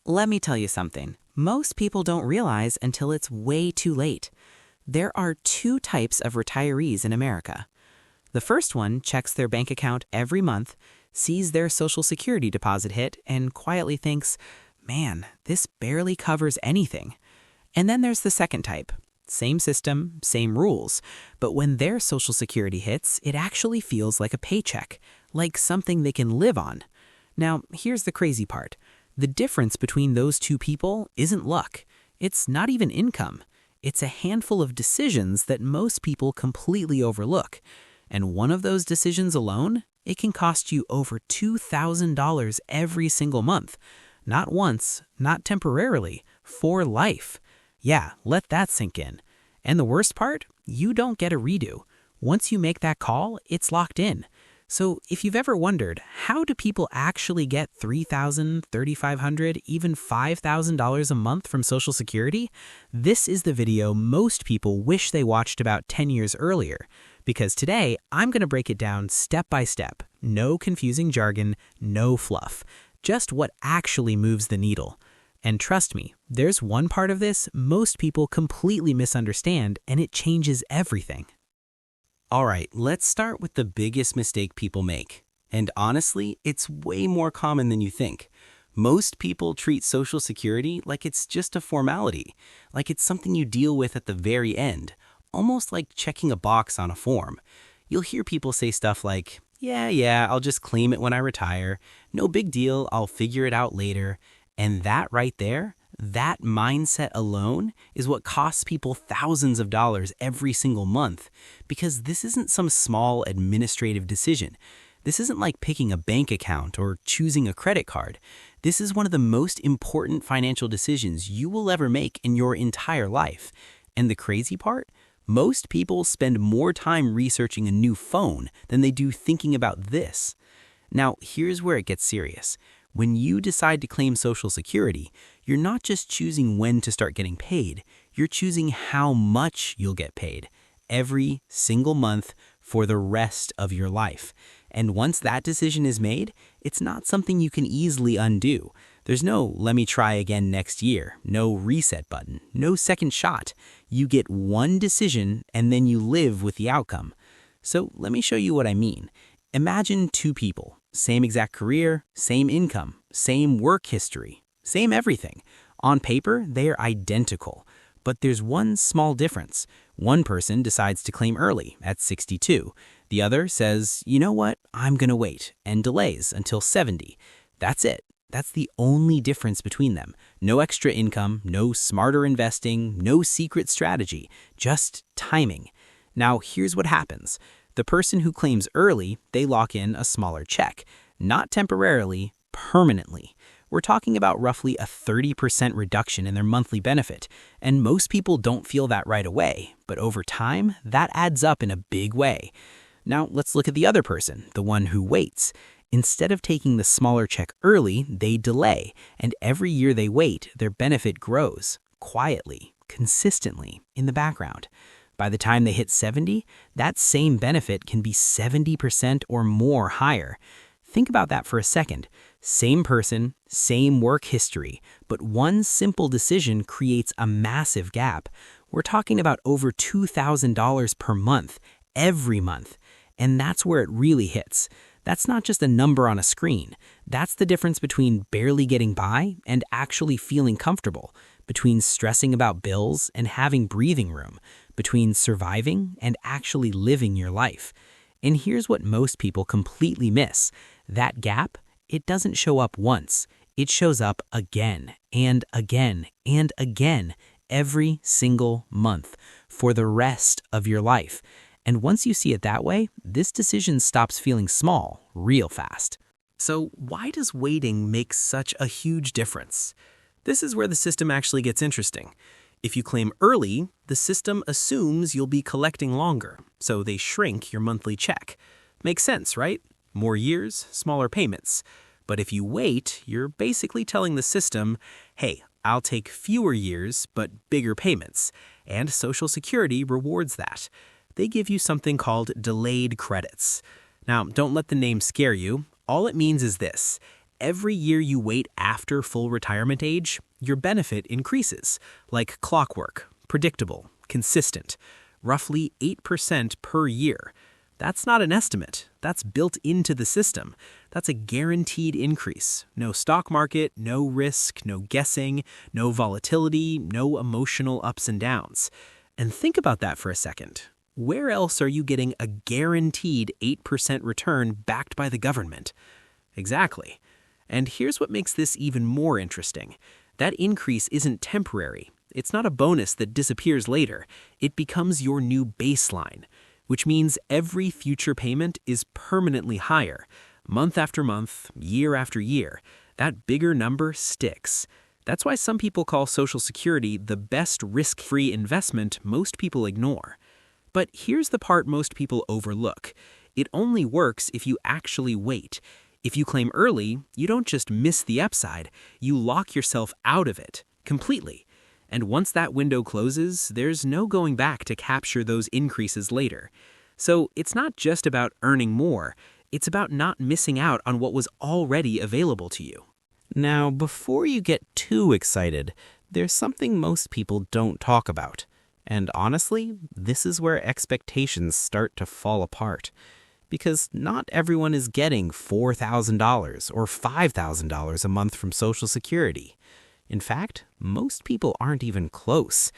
Let me tell you something. Most people don't realize until it's way too late. There are two types of retirees in America. The first one checks their bank account every month, sees their Social Security deposit hit, and quietly thinks, man, this barely covers anything. And then there's the second type. Same system, same rules, but when their Social Security hits, it actually feels like a paycheck, like something they can live on. Now, here's the crazy part. The difference between those two people isn't luck. It's not even income. It's a handful of decisions that most people completely overlook. And one of those decisions alone, it can cost you over $2,000 every single month. Not once, not temporarily, for life. Yeah, let that sink in. And the worst part? You don't get a redo. Once you make that call, it's locked in. So if you've ever wondered, how do people actually get $3,000, $3,500, even $5,000 a month from Social Security? This is the video most people wish they watched about 10 years earlier. Because today, I'm going to break it down step by step. No confusing jargon, no fluff. Just what actually moves the needle. And trust me, there's one part of this most people completely misunderstand, and it changes everything. All right, let's start with the biggest mistake people make. And honestly, it's way more common than you think. Most people treat Social Security like it's just a formality, like it's something you deal with at the very end, almost like checking a box on a form. You'll hear people say stuff like, yeah, I'll just claim it when I retire. No big deal, I'll figure it out later. And that right there, that mindset alone is what costs people thousands of dollars every single month, because this isn't some small administrative decision. This isn't like picking a bank account or choosing a credit card. This is one of the most important financial decisions you will ever make in your entire life. And the crazy part? Most people spend more time researching a new phone than they do thinking about this. Now, here's where it gets serious. When you decide to claim Social Security, you're not just choosing when to start getting paid, you're choosing how much you'll get paid every single month for the rest of your life. And once that decision is made, it's not something you can easily undo. There's no let me try again next year, no reset button, no second shot. You get one decision and then you live with the outcome. So let me show you what I mean. Imagine two people. Same exact career, same income, same work history, same everything. On paper, they are identical. But there's one small difference. One person decides to claim early at 62. The other says, you know what, I'm going to wait, and delays until 70. That's it. That's the only difference between them. No extra income, no smarter investing, no secret strategy, just timing. Now, here's what happens. The person who claims early, they lock in a smaller check. Not temporarily, permanently. We're talking about roughly a 30% reduction in their monthly benefit. And most people don't feel that right away. But over time, that adds up in a big way. Now, let's look at the other person, the one who waits. Instead of taking the smaller check early, they delay. And every year they wait, their benefit grows. Quietly, consistently, in the background. By the time they hit 70, that same benefit can be 70% or more higher. Think about that for a second. Same person, same work history, but one simple decision creates a massive gap. We're talking about over $2,000 per month, every month. And that's where it really hits. That's not just a number on a screen. That's the difference between barely getting by and actually feeling comfortable, between stressing about bills and having breathing room, between surviving and actually living your life. And here's what most people completely miss. That gap, it doesn't show up once. It shows up again and again and again every single month for the rest of your life. And once you see it that way, this decision stops feeling small real fast. So why does waiting make such a huge difference? This is where the system actually gets interesting. If you claim early, the system assumes you'll be collecting longer, so they shrink your monthly check. Makes sense, right? More years, smaller payments. But if you wait, you're basically telling the system, hey, I'll take fewer years, but bigger payments. And Social Security rewards that. They give you something called delayed credits. Now, don't let the name scare you. All it means is this. every year you wait after full retirement age, your benefit increases, like clockwork, predictable, consistent, roughly 8% per year. That's not an estimate. That's built into the system. That's a guaranteed increase. No stock market, no risk, no guessing, no volatility, no emotional ups and downs. And think about that for a second. Where else are you getting a guaranteed 8% return backed by the government? Exactly. And here's what makes this even more interesting. That increase isn't temporary. It's not a bonus that disappears later. It becomes your new baseline, which means every future payment is permanently higher. Month after month, year after year, that bigger number sticks. That's why some people call Social Security the best risk-free investment most people ignore. But here's the part most people overlook. It only works if you actually wait. If you claim early, you don't just miss the upside, you lock yourself out of it completely. And once that window closes, there's no going back to capture those increases later. So it's not just about earning more, it's about not missing out on what was already available to you. Now, before you get too excited, there's something most people don't talk about. And honestly, this is where expectations start to fall apart. Because not everyone is getting $4,000 or $5,000 a month from Social Security. In fact, most people aren't even close.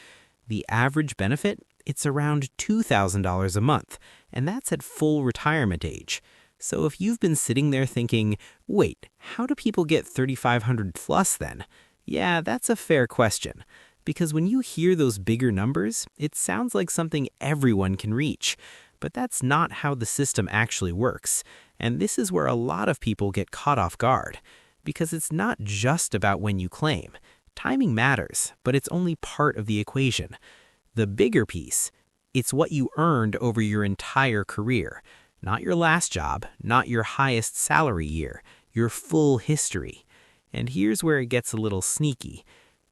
The average benefit, it's around $2,000 a month, and that's at full retirement age. So if you've been sitting there thinking, wait, how do people get $3,500 plus then? Yeah, that's a fair question. Because when you hear those bigger numbers, it sounds like something everyone can reach. But that's not how the system actually works. And this is where a lot of people get caught off guard. Because it's not just about when you claim. Timing matters, but it's only part of the equation. The bigger piece, it's what you earned over your entire career. Not your last job, not your highest salary year, your full history. And here's where it gets a little sneaky.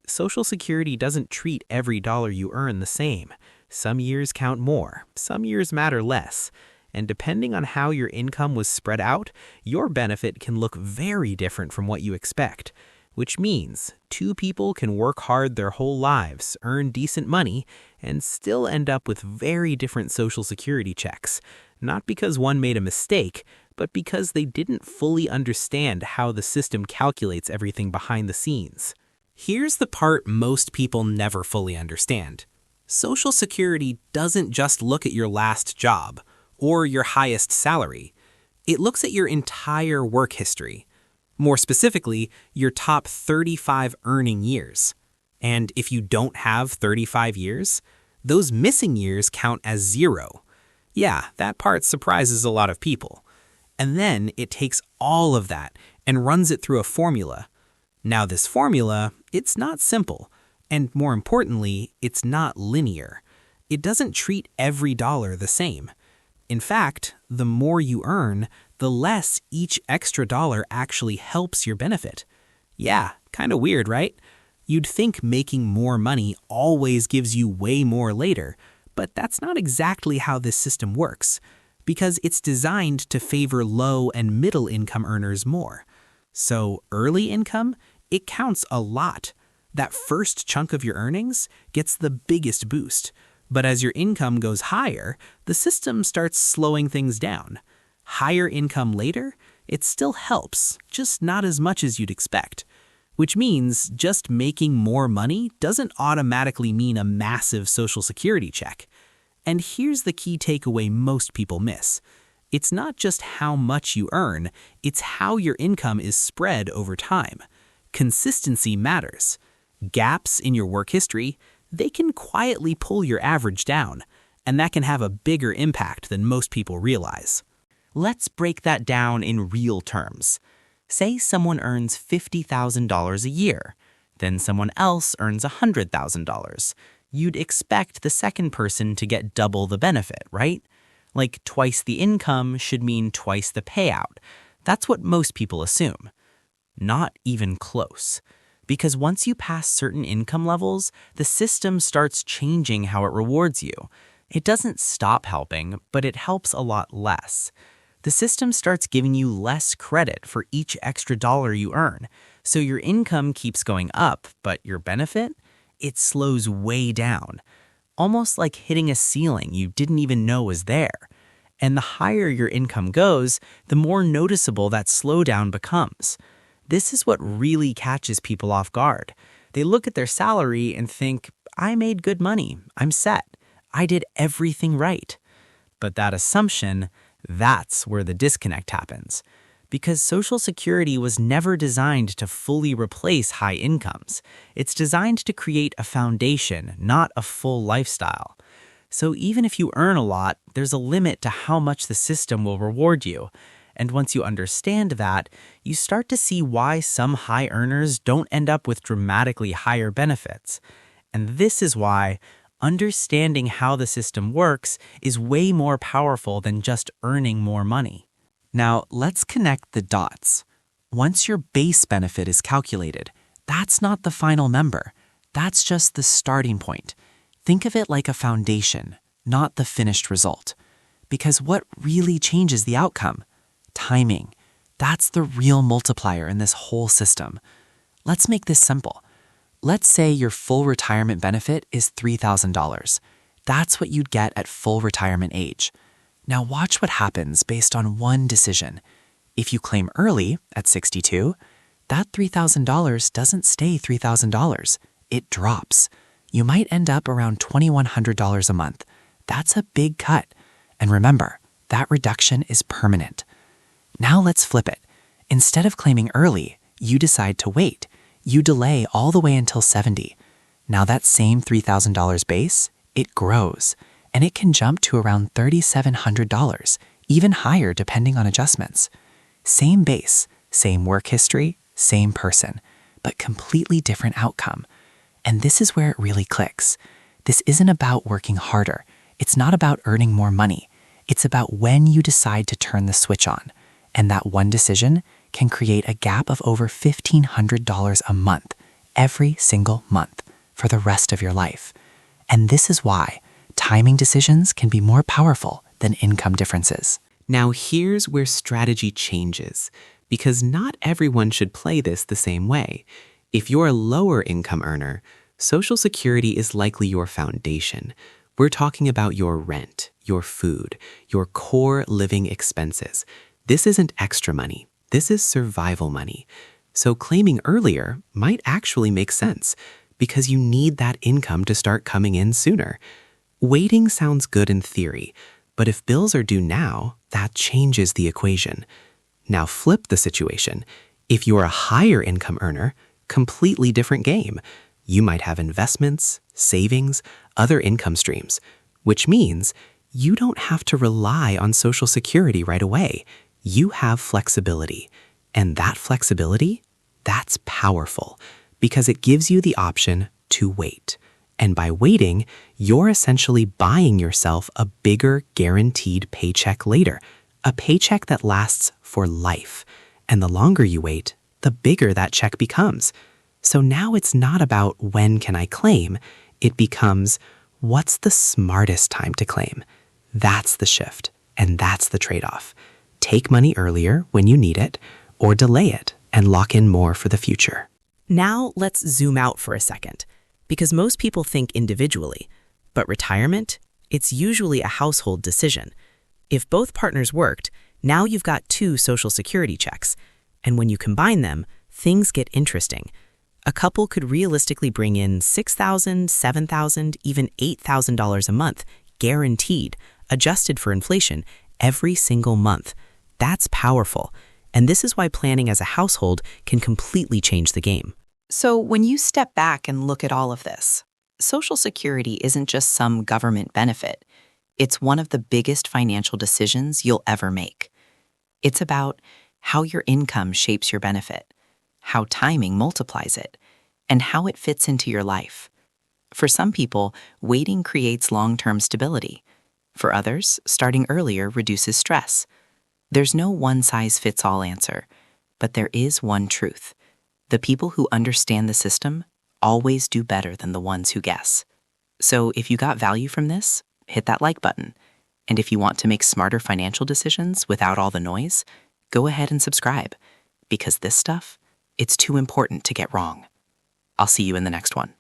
Social Security doesn't treat every dollar you earn the same. Some years count more, some years matter less. And depending on how your income was spread out, your benefit can look very different from what you expect. Which means two people can work hard their whole lives, earn decent money, and still end up with very different Social Security checks. Not because one made a mistake, but because they didn't fully understand how the system calculates everything behind the scenes. Here's the part most people never fully understand. Social Security doesn't just look at your last job or your highest salary. It looks at your entire work history. More specifically, your top 35 earning years. And if you don't have 35 years, those missing years count as 0. Yeah, that part surprises a lot of people. And then it takes all of that and runs it through a formula. Now this formula, it's not simple, and more importantly, it's not linear. It doesn't treat every dollar the same. In fact, the more you earn, the less each extra dollar actually helps your benefit. Yeah, kind of weird, right? You'd think making more money always gives you way more later, but that's not exactly how this system works, because it's designed to favor low and middle income earners more. So early income, it counts a lot. That first chunk of your earnings gets the biggest boost. But as your income goes higher, the system starts slowing things down. Higher income later, it still helps, just not as much as you'd expect. Which means just making more money doesn't automatically mean a massive Social Security check. And here's the key takeaway most people miss. It's not just how much you earn, it's how your income is spread over time. Consistency matters. Gaps in your work history, they can quietly pull your average down, and that can have a bigger impact than most people realize. Let's break that down in real terms. Say someone earns $50,000 a year, then someone else earns $100,000. You'd expect the second person to get double the benefit, right? Like twice the income should mean twice the payout. That's what most people assume. Not even close. Because once you pass certain income levels, the system starts changing how it rewards you. It doesn't stop helping, but it helps a lot less. the system starts giving you less credit for each extra dollar you earn. So your income keeps going up, but your benefit, it slows way down. Almost like hitting a ceiling you didn't even know was there. And the higher your income goes, the more noticeable that slowdown becomes. This is what really catches people off guard. They look at their salary and think, I made good money, I'm set, I did everything right. But that assumption, that's where the disconnect happens. Because Social Security was never designed to fully replace high incomes. It's designed to create a foundation, not a full lifestyle. So even if you earn a lot, there's a limit to how much the system will reward you. And once you understand that, you start to see why some high earners don't end up with dramatically higher benefits. And this is why understanding how the system works is way more powerful than just earning more money. Now, let's connect the dots. Once your base benefit is calculated, that's not the final number. That's just the starting point. Think of it like a foundation, not the finished result. Because what really changes the outcome? Timing. That's the real multiplier in this whole system. Let's make this simple. Let's say your full retirement benefit is $3,000. That's what you'd get at full retirement age. Now watch what happens based on one decision. If you claim early at 62, that $3,000 doesn't stay $3,000. It drops. You might end up around $2,100 a month. That's a big cut. And remember, that reduction is permanent. Now let's flip it. Instead of claiming early, you decide to wait. You delay all the way until 70. Now that same $3,000 base, it grows. And it can jump to around $3,700, even higher depending on adjustments. Same base, same work history, same person, but completely different outcome. And this is where it really clicks. This isn't about working harder. It's not about earning more money. It's about when you decide to turn the switch on. And that one decision can create a gap of over $1,500 a month, every single month, for the rest of your life. And this is why timing decisions can be more powerful than income differences. Now here's where strategy changes, because not everyone should play this the same way. If you're a lower income earner, Social Security is likely your foundation. We're talking about your rent, your food, your core living expenses. This isn't extra money. This is survival money. So claiming earlier might actually make sense, because you need that income to start coming in sooner. Waiting sounds good in theory, but if bills are due now, that changes the equation. Now flip the situation. If you're a higher income earner, completely different game. You might have investments, savings, other income streams, which means you don't have to rely on Social Security right away. You have flexibility. And that flexibility, that's powerful because it gives you the option to wait. And by waiting, you're essentially buying yourself a bigger guaranteed paycheck later, a paycheck that lasts for life. And the longer you wait, the bigger that check becomes. So now it's not about when can I claim, it becomes what's the smartest time to claim. That's the shift, and that's the trade-off. Take money earlier when you need it, or delay it and lock in more for the future. Now let's zoom out for a second, because most people think individually, but retirement, it's usually a household decision. If both partners worked, now you've got two Social Security checks, and when you combine them, things get interesting. A couple could realistically bring in $6,000, $7,000, even $8,000 a month, guaranteed, adjusted for inflation, every single month. That's powerful, and this is why planning as a household can completely change the game. So when you step back and look at all of this, Social Security isn't just some government benefit. It's one of the biggest financial decisions you'll ever make. It's about how your income shapes your benefit, how timing multiplies it, and how it fits into your life. For some people, waiting creates long-term stability. For others, starting earlier reduces stress. There's no one-size-fits-all answer, but there is one truth. The people who understand the system always do better than the ones who guess. So if you got value from this, hit that like button. And if you want to make smarter financial decisions without all the noise, go ahead and subscribe, because this stuff, it's too important to get wrong. I'll see you in the next one.